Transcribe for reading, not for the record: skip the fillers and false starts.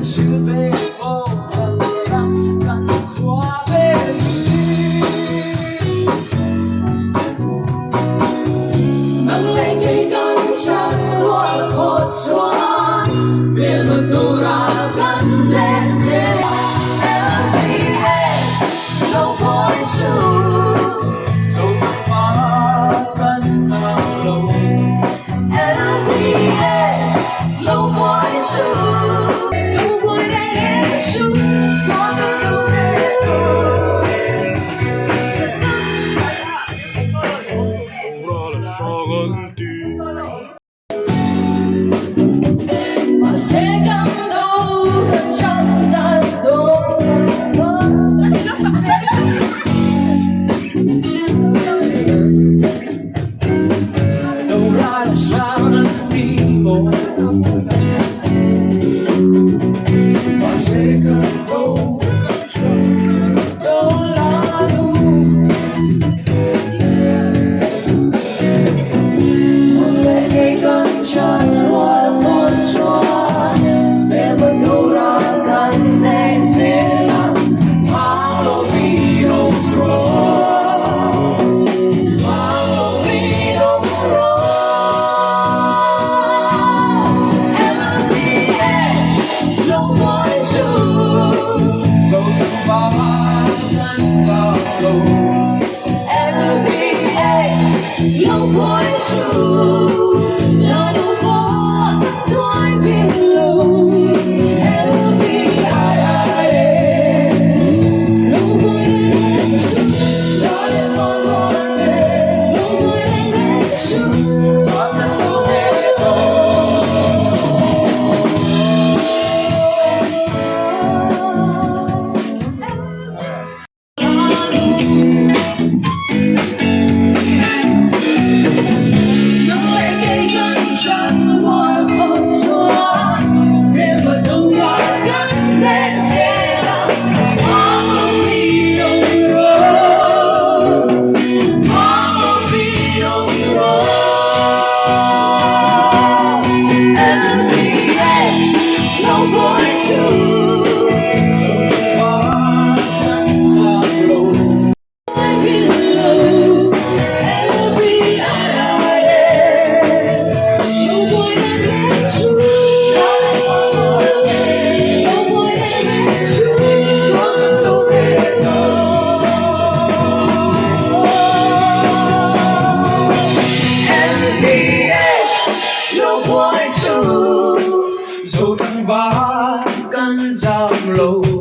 是被我让干垮背能来给干山我破穿别么都让干的些 Lbs 老婆树手头发干燥了 Lbs 老婆树如果的树说的都把谁感动更像在动都让上了迷蒙把谁感动更像都拉路我来给更长我破穿别么都让干的些怕lo vivo Quando vedo Lbs 老婆树手头发干燥了 Lbs 老婆树那路过对边路 Lbs 老婆树那里放我的老婆树说的都会能来给更长我破穿别么都让干的些忘了你永远忘了你永远 Lbs 老婆树手头发干燥了手头发干燥了